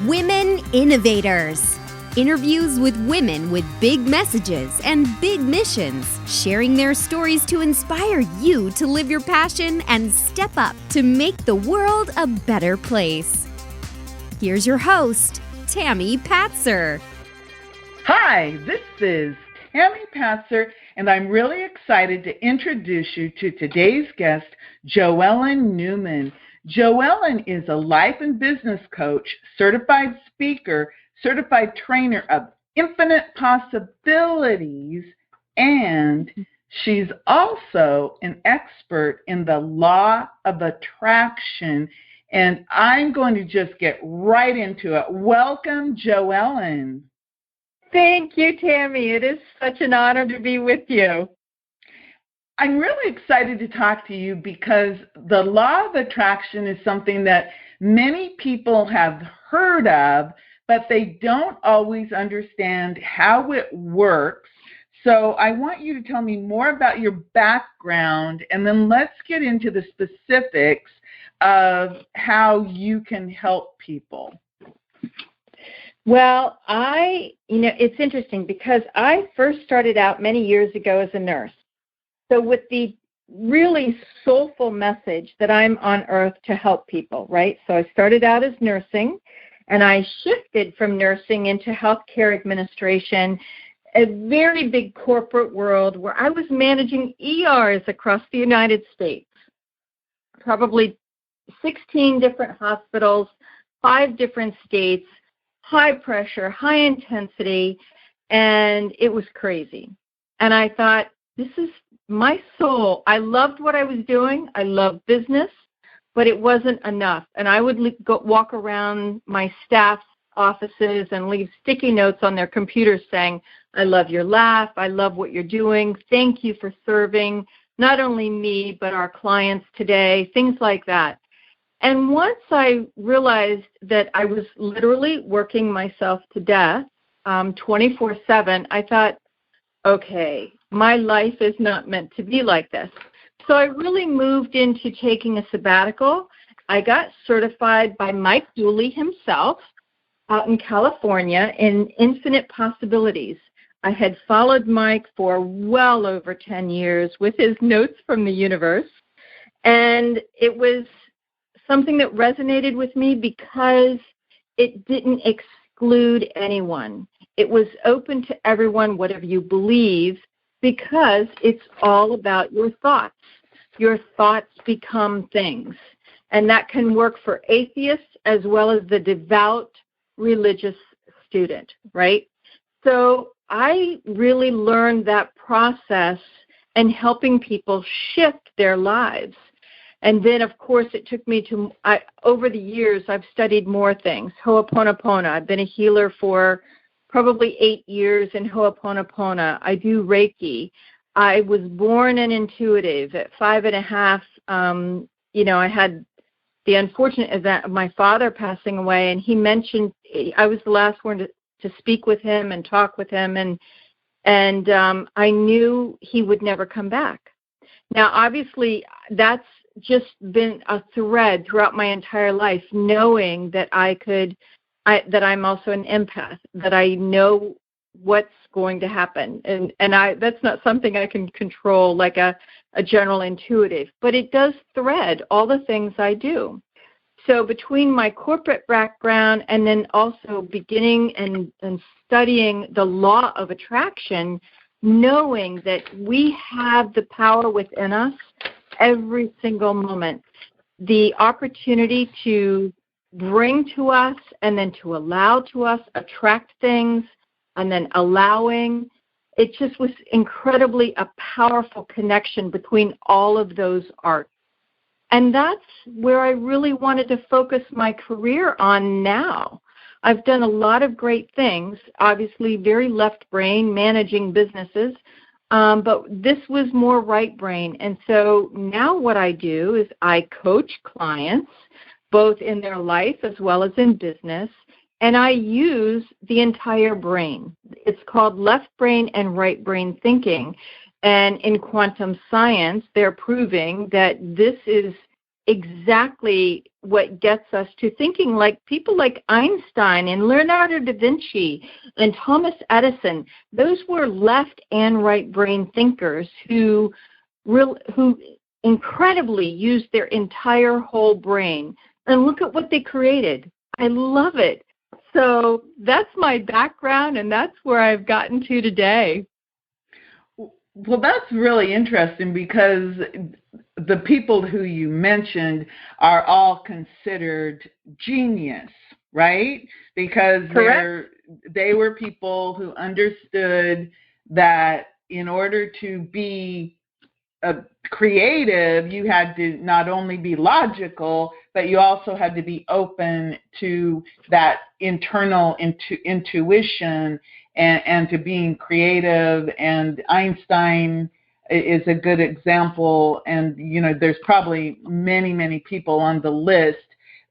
Women Innovators. Interviews with women with big messages and big missions, sharing their stories to inspire you to live your passion and step up to make the world a better place. Here's your host, Tammy Patzer. Hi, this is Tammy Patzer, and I'm really excited to introduce you to today's guest, Ellen Newman. Ellen is a life and business coach, certified speaker, certified trainer of infinite possibilities, and she's also an expert in the law of attraction. And I'm going to just get right into it. Welcome, Ellen. Thank you, Tammy. It is such an honor to be with you. I'm really excited to talk to you because the law of attraction is something that many people have heard of, but they don't always understand how it works. So I want you to tell me more about your background, and then let's get into the specifics of how you can help people. Well, it's interesting because I first started out many years ago as a nurse. So with the really soulful message that I'm on earth to help people, right? So I started out as nursing, and I shifted from nursing into healthcare administration, a very big corporate world where I was managing ERs across the United States, probably 16 different hospitals, 5 different states, high pressure, high intensity, and it was crazy. And I thought, this is my soul. I loved what I was doing. I loved business, but it wasn't enough. And I would walk around my staff's offices and leave sticky notes on their computers saying, I love your laugh. I love what you're doing. Thank you for serving not only me, but our clients today, things like that. And once I realized that I was literally working myself to death 24/7, I thought, okay, my life is not meant to be like this. So I really moved into taking a sabbatical. I got certified by Mike Dooley himself out in California in infinite possibilities. I had followed Mike for well over 10 years with his notes from the universe, and it was something that resonated with me because it didn't exclude anyone. It was open to everyone, whatever you believe, because it's all about your thoughts. Your thoughts become things. And that can work for atheists as well as the devout religious student, right? So I really learned that process and helping people shift their lives. And then, of course, it took me to, over the years, I've studied more things. Ho'oponopono. I've been a healer for probably 8 years in Ho'oponopono. I do Reiki. I was born an intuitive. At 5.5, I had the unfortunate event of my father passing away, and he mentioned, I was the last one to speak with him and talk with him, and I knew he would never come back. Now, obviously, that's just been a thread throughout my entire life, knowing that that I'm also an empath, that I know what's going to happen. And that's not something I can control like a general intuitive, but it does thread all the things I do. So between my corporate background and then also beginning and studying the law of attraction, knowing that we have the power within us every single moment, the opportunity to bring to us and then to allow to us, attract things, and then allowing. It just was incredibly a powerful connection between all of those arts. And that's where I really wanted to focus my career on now. I've done a lot of great things, obviously very left brain, managing businesses, but this was more right brain. And so now what I do is I coach clients, both in their life as well as in business, and I use the entire brain. It's called left brain and right brain thinking. And in quantum science, they're proving that this is exactly what gets us to thinking like people like Einstein and Leonardo da Vinci and Thomas Edison. Those were left and right brain thinkers who incredibly used their entire whole brain. And look at what they created. I love it. So that's my background, and that's where I've gotten to today. Well, that's really interesting because the people who you mentioned are all considered genius, right? Because they were people who understood that in order to be creative, you had to not only be logical, but you also had to be open to that internal intuition and to being creative. And Einstein is a good example. And, there's probably many, many people on the list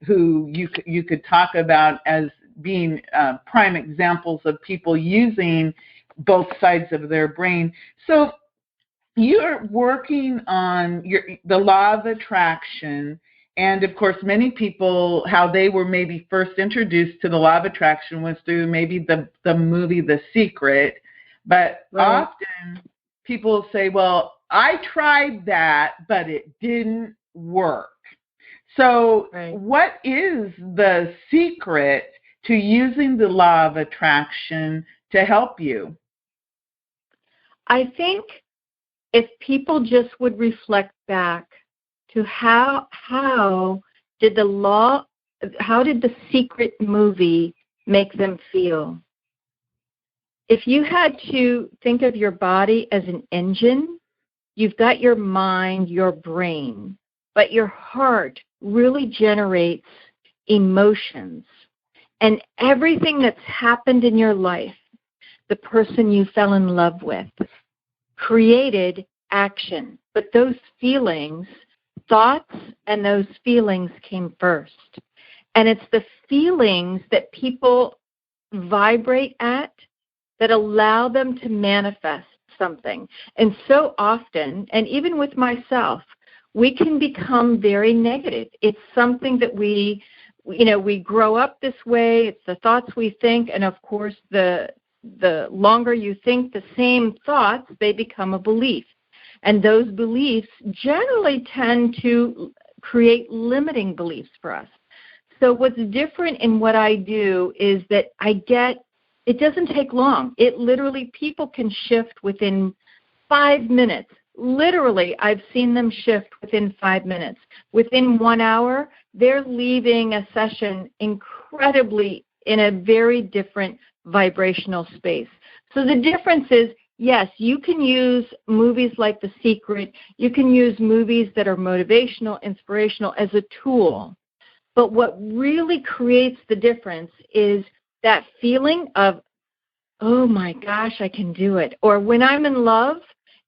who you could talk about as being prime examples of people using both sides of their brain. So you're working on the law of attraction, and of course, many people, how they were maybe first introduced to the law of attraction was through maybe the movie The Secret, but often people say, well, I tried that, but it didn't work. So what is the secret to using the law of attraction to help you? I think if people just would reflect back to how did the Secret movie make them feel? If you had to think of your body as an engine, you've got your mind, your brain, but your heart really generates emotions. And everything that's happened in your life, the person you fell in love with, created action. But those feelings, thoughts and those feelings came first. And it's the feelings that people vibrate at that allow them to manifest something. And so often, and even with myself, we can become very negative. It's something that we grow up this way. It's the thoughts we think. And of course, the longer you think the same thoughts, they become a belief. And those beliefs generally tend to create limiting beliefs for us. So what's different in what I do is that it doesn't take long. It literally, people can shift within 5 minutes. Literally, I've seen them shift within 5 minutes. Within 1 hour, they're leaving a session incredibly in a very different vibrational space. So the difference is, yes, you can use movies like The Secret. You can use movies that are motivational, inspirational as a tool. But what really creates the difference is that feeling of, oh my gosh, I can do it. Or when I'm in love,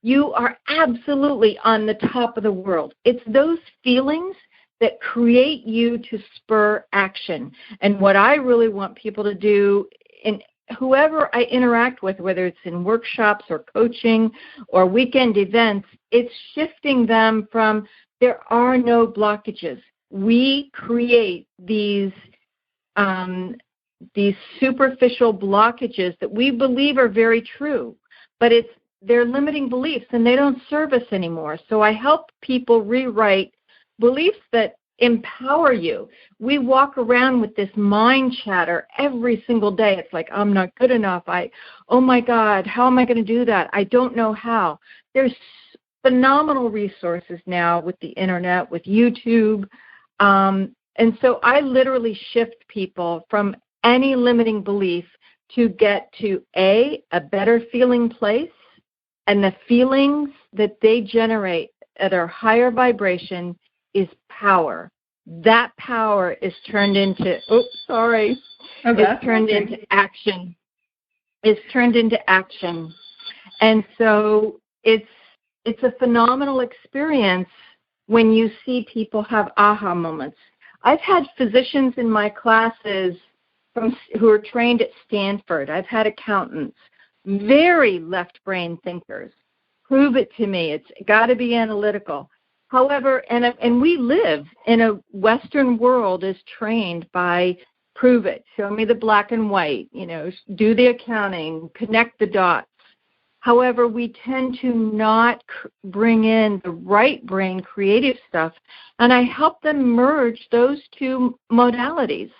you are absolutely on the top of the world. It's those feelings that create you to spur action. And what I really want people to do, in whoever I interact with, whether it's in workshops or coaching or weekend events, it's shifting them from there are no blockages. We create these superficial blockages that we believe are very true, but they're limiting beliefs and they don't serve us anymore. So I help people rewrite beliefs that empower you. We walk around with this mind chatter every single day. It's like, I'm not good enough. Oh my God, how am I going to do that? I don't know how. There's phenomenal resources now with the internet, with YouTube. And so I literally shift people from any limiting belief to get to a better feeling place, and the feelings that they generate at a higher vibration is power. That power is turned into, into action. It's turned into action. And so it's a phenomenal experience when you see people have aha moments. I've had physicians in my classes who are trained at Stanford. I've had accountants, very left brain thinkers. Prove it to me. It's got to be analytical. However, and we live in a Western world is trained by prove it, show me the black and white, do the accounting, connect the dots. However, we tend to not bring in the right brain creative stuff, and I help them merge those two modalities.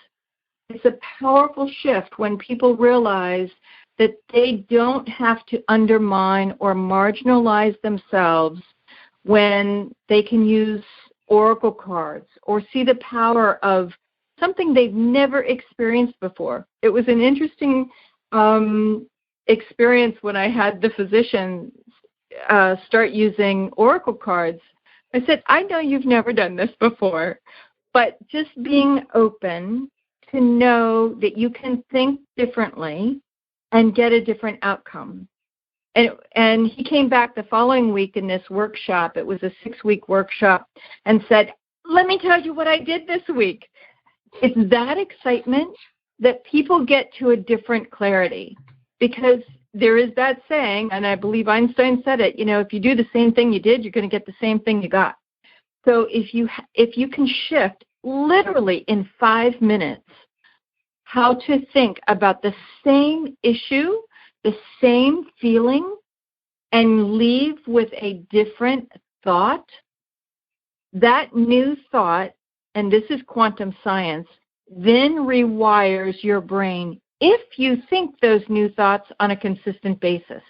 It's a powerful shift when people realize that they don't have to undermine or marginalize themselves when they can use oracle cards or see the power of something they've never experienced before. It was an interesting experience when I had the physician start using oracle cards. I said, I know you've never done this before, but just being open to know that you can think differently and get a different outcome. And he came back the following week in this workshop. It was a 6-week workshop, and said, let me tell you what I did this week. It's that excitement that people get to a different clarity, because there is that saying, and I believe Einstein said it, if you do the same thing you did, you're going to get the same thing you got. So if you can shift literally in 5 minutes how to think about the same issue, the same feeling, and leave with a different thought, that new thought, and this is quantum science, then rewires your brain if you think those new thoughts on a consistent basis.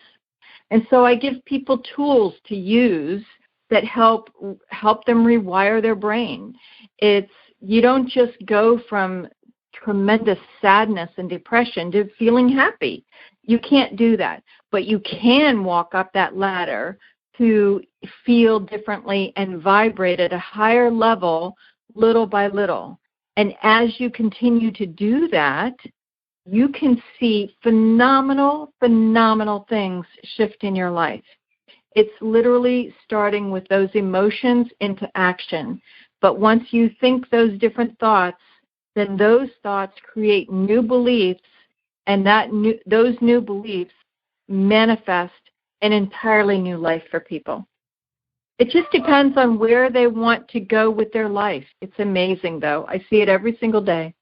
And so I give people tools to use that help them rewire their brain. You don't just go from tremendous sadness and depression to feeling happy. You can't do that, but you can walk up that ladder to feel differently and vibrate at a higher level little by little. And as you continue to do that, you can see phenomenal things shift in your life. It's literally starting with those emotions into action. But once you think those different thoughts, then those thoughts create new beliefs, and those new beliefs manifest an entirely new life for people. It just depends on where they want to go with their life. It's amazing, though. I see it every single day.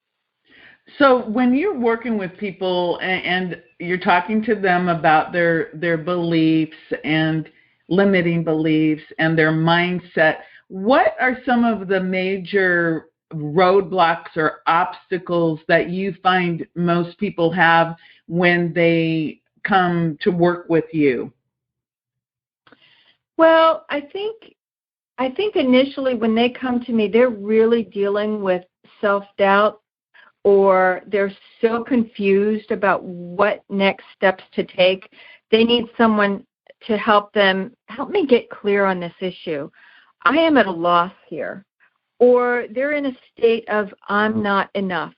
So when you're working with people and you're talking to them about their beliefs and limiting beliefs and their mindset, what are some of the major roadblocks or obstacles that you find most people have when they come to work with you? Well, I think initially when they come to me, they're really dealing with self-doubt, or they're so confused about what next steps to take. They need someone to help me get clear on this issue. I am at a loss here. Or they're in a state of I'm not enough.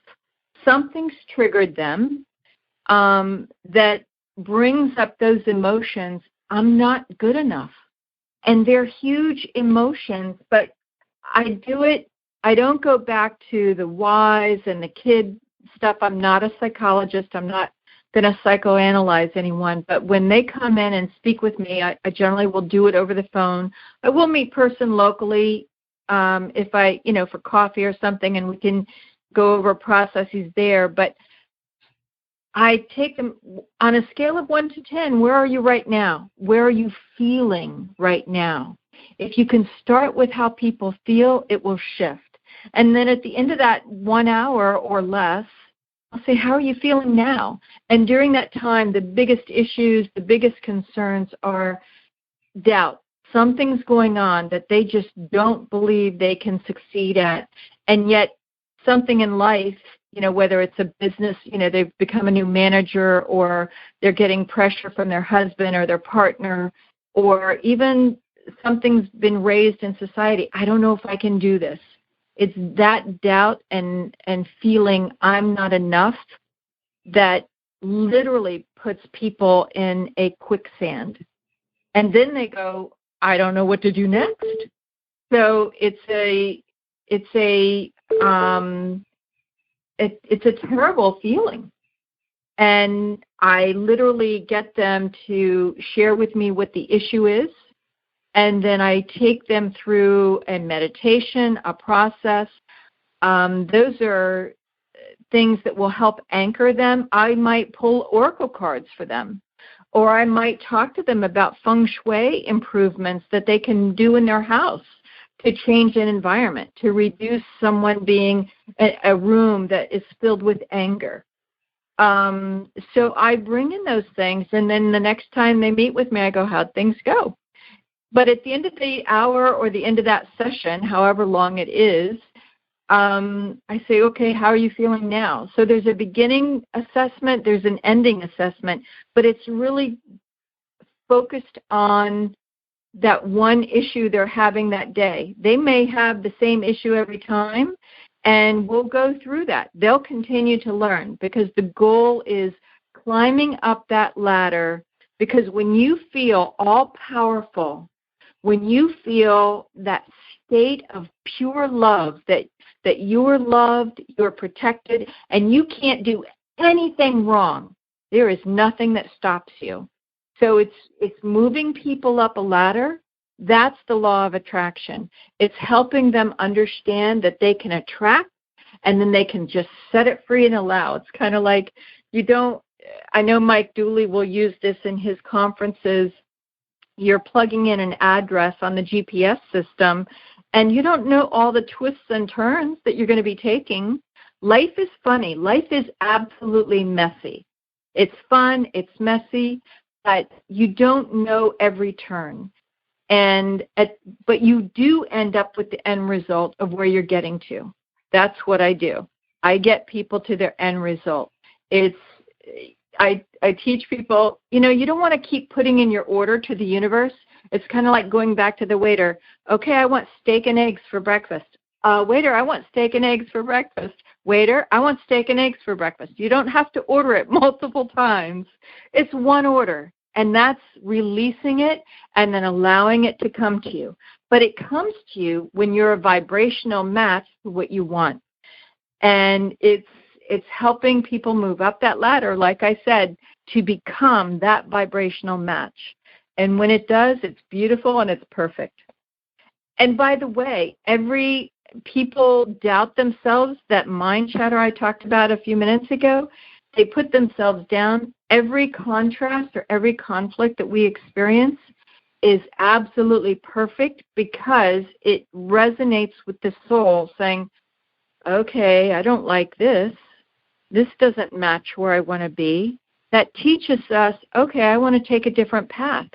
Something's triggered them that brings up those emotions, I'm not good enough. And they're huge emotions, but I don't go back to the whys and the kid stuff. I'm not a psychologist. I'm not going to psychoanalyze anyone. But when they come in and speak with me, I generally will do it over the phone. I will meet person locally if I, for coffee or something, and we can go over processes there. But I take them on a scale of 1 to 10. Where are you right now? Where are you feeling right now? If you can start with how people feel, it will shift. And then at the end of that 1 hour or less, I'll say, how are you feeling now? And during that time, the biggest issues, the biggest concerns are doubt. Something's going on that they just don't believe they can succeed at. And yet something in life, whether it's a business, they've become a new manager, or they're getting pressure from their husband or their partner, or even something's been raised in society. I don't know if I can do this. It's that doubt and feeling I'm not enough that literally puts people in a quicksand. And then they go, I don't know what to do next. So it's a terrible feeling. And I literally get them to share with me what the issue is. And then I take them through a meditation, a process. Those are things that will help anchor them. I might pull oracle cards for them, or I might talk to them about feng shui improvements that they can do in their house to change an environment, to reduce someone being a room that is filled with anger. So I bring in those things, and then the next time they meet with me, I go, how'd things go? But at the end of the hour or the end of that session, however long it is, I say, okay, how are you feeling now? So there's a beginning assessment, there's an ending assessment, but it's really focused on that one issue they're having that day. They may have the same issue every time, and we'll go through that. They'll continue to learn, because the goal is climbing up that ladder, because when you feel all-powerful, when you feel that state of pure love, that you're loved, you're protected, and you can't do anything wrong, there is nothing that stops you. So it's moving people up a ladder. That's the law of attraction. It's helping them understand that they can attract, and then they can just set it free and allow. It's kind of like I know Mike Dooley will use this in his conferences. You're plugging in an address on the GPS system, and you don't know all the twists and turns that you're going to be taking. Life is funny. Life is absolutely messy. It's fun, it's messy, but you don't know every turn. But you do end up with the end result of where you're getting to. That's what I do. I get people to their end result. I teach people, you don't want to keep putting in your order to the universe. It's kind of like going back to the waiter. Okay, I want steak and eggs for breakfast. Waiter, I want steak and eggs for breakfast. Waiter, I want steak and eggs for breakfast. You don't have to order it multiple times. It's one order, and that's releasing it and then allowing it to come to you. But it comes to you when you're a vibrational match to what you want. And it's helping people move up that ladder, like I said, to become that vibrational match. And when it does, it's beautiful and it's perfect. And by the way, people doubt themselves, that mind chatter I talked about a few minutes ago. They put themselves down. Every contrast or every conflict that we experience is absolutely perfect, because it resonates with the soul saying, okay, I don't like this. This doesn't match where I want to be. That teaches us, okay, I want to take a different path.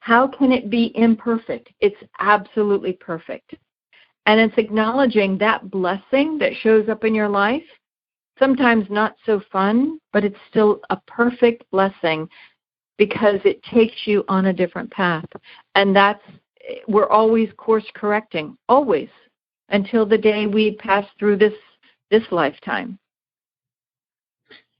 How can it be imperfect? It's absolutely perfect. And it's acknowledging that blessing that shows up in your life, sometimes not so fun, but it's still a perfect blessing, because it takes you on a different path. And we're always course correcting, always, until the day we pass through this lifetime.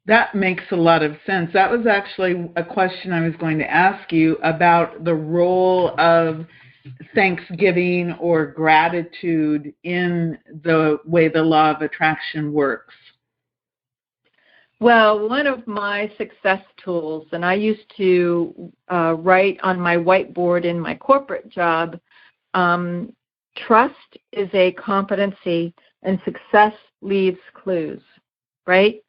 That makes a lot of sense. That was actually a question I was going to ask you about the role of Thanksgiving or gratitude in the way the law of attraction works. Well, one of my success tools, and I used to write on my whiteboard in my corporate job, trust is a competency and success leaves clues, right?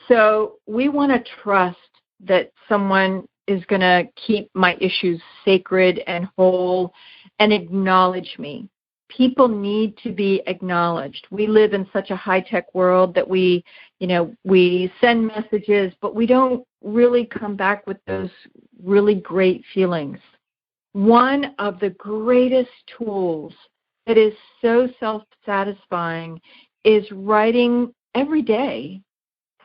So we want to trust that someone is going to keep my issues sacred and whole and acknowledge me. People need to be acknowledged. We live in such a high-tech world that we send messages, but we don't really come back with those really great feelings. One of the greatest tools that is so self-satisfying is writing every day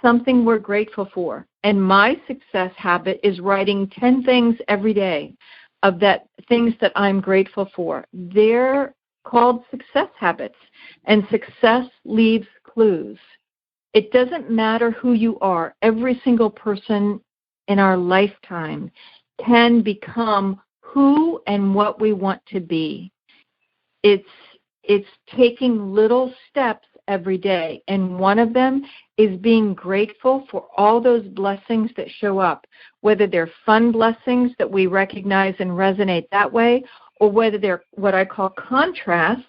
something we're grateful for. And my success habit is writing 10 things every day of things that I'm grateful for. They're called success habits, and success leaves clues. It doesn't matter who you are. Every single person in our lifetime can become who and what we want to be. It's taking little steps every day, and one of them is being grateful for all those blessings that show up, whether they're fun blessings that we recognize and resonate that way, or whether they're what I call contrasts,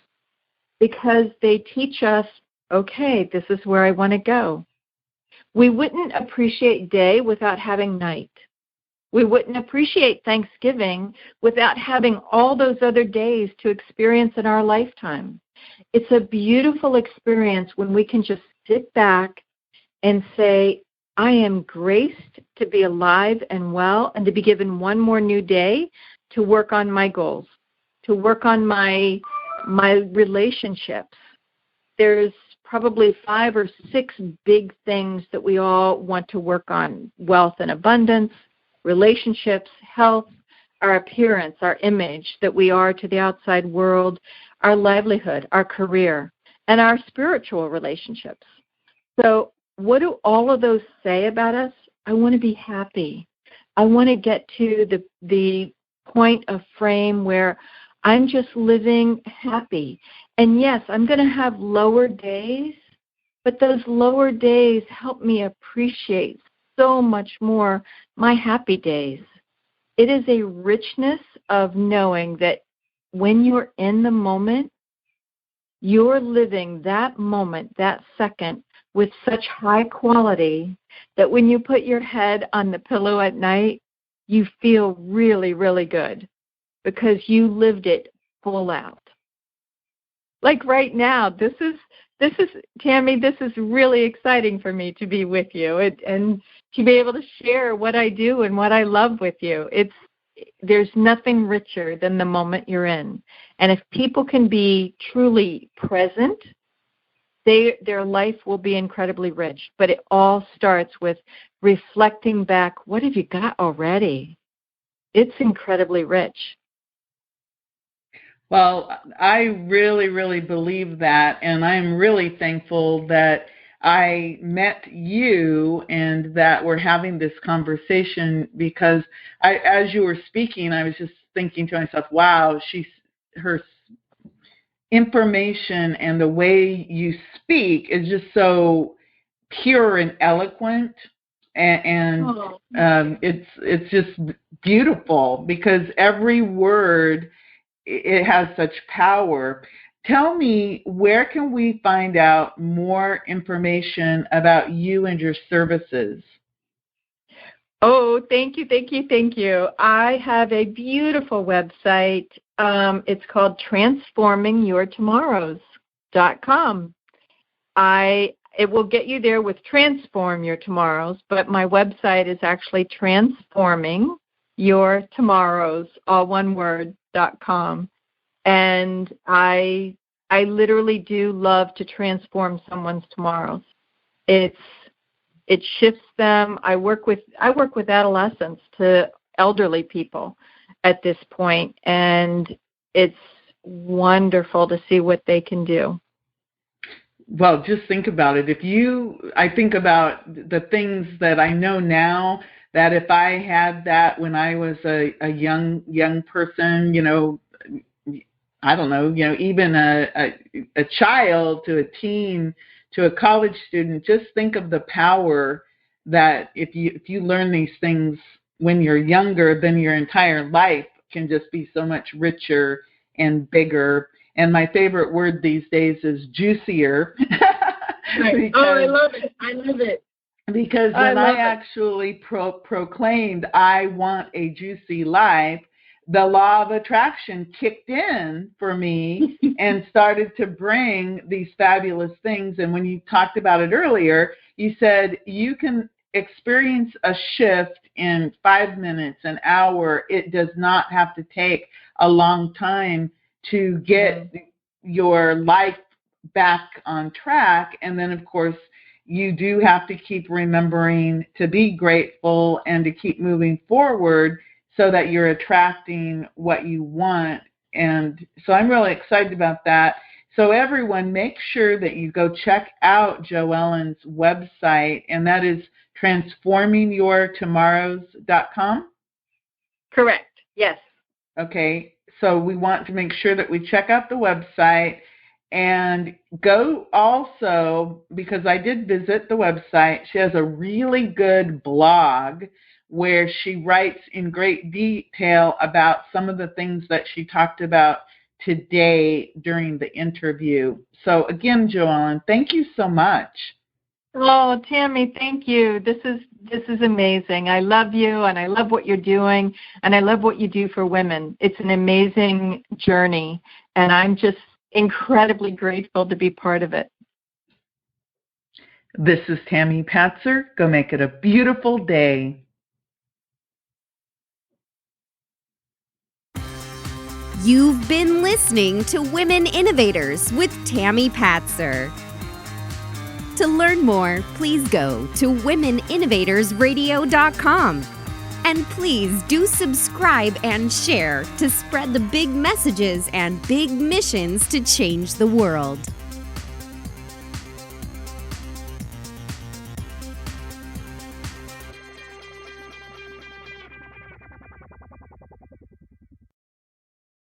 because they teach us, okay, this is where I want to go. We wouldn't appreciate day without having night. We wouldn't appreciate Thanksgiving without having all those other days to experience in our lifetime. It's a beautiful experience when we can just sit back and say, I am graced to be alive and well and to be given one more new day to work on my goals, to work on my relationships. There's probably 5 or 6 big things that we all want to work on: wealth and abundance, relationships, health, our appearance, our image that we are to the outside world, our livelihood, our career, and our spiritual relationships. So what do all of those say about us? I want to be happy. I want to get to the point of frame where I'm just living happy. And yes, I'm going to have lower days, but those lower days help me appreciate so much more my happy days. It is a richness of knowing that when you're in the moment, you're living that moment, that second, with such high quality that when you put your head on the pillow at night, you feel really, really good because you lived it full out. Like right now, this is Tammy, this is really exciting for me to be with you and to be able to share what I do and what I love with you. There's nothing richer than the moment you're in. And if people can be truly present, their life will be incredibly rich. But it all starts with reflecting back, what have you got already? It's incredibly rich. Well, I really, really believe that, and I'm really thankful that I met you and that we're having this conversation, because as you were speaking, I was just thinking to myself, wow, her information and the way you speak is just so pure and eloquent, and it's just beautiful because every word, it has such power. Tell me, where can we find out more information about you and your services? Oh, thank you, thank you, thank you. I have a beautiful website. It's called transformingyourtomorrows.com. It will get you there with Transform Your Tomorrows, but my website is actually transformingyourtomorrows, all one word, .com. And I literally do love to transform someone's tomorrows. It shifts them. I work with adolescents to elderly people at this point, and it's wonderful to see what they can do. Well, just think about it. I think about the things that I know now, that if I had that when I was a young person, I don't know, even a child to a teen to a college student, just think of the power that if you learn these things when you're younger, then your entire life can just be so much richer and bigger. And my favorite word these days is juicier. Right. Oh, I love it. I love it. Because when I actually proclaimed I want a juicy life, the law of attraction kicked in for me and started to bring these fabulous things. And when you talked about it earlier, you said you can experience a shift in 5 minutes, an hour. It does not have to take a long time to get your life back on track. And then, of course, you do have to keep remembering to be grateful and to keep moving forward so that you're attracting what you want. And so I'm really excited about that. So everyone, make sure that you go check out Joellen's website, and that is transformingyourtomorrows.com? Correct. Yes. Okay. So we want to make sure that we check out the website And go also, because I did visit the website, she has a really good blog where she writes in great detail about some of the things that she talked about today during the interview. So again, Joellen, thank you so much. Oh, Tammy, thank you. This is amazing. I love you, and I love what you're doing, and I love what you do for women. It's an amazing journey, and I'm just incredibly grateful to be part of it. This is Tammy Patzer. Go make it a beautiful day. You've been listening to Women Innovators with Tammy Patzer. To learn more, please go to womeninnovatorsradio.com. And please do subscribe and share to spread the big messages and big missions to change the world.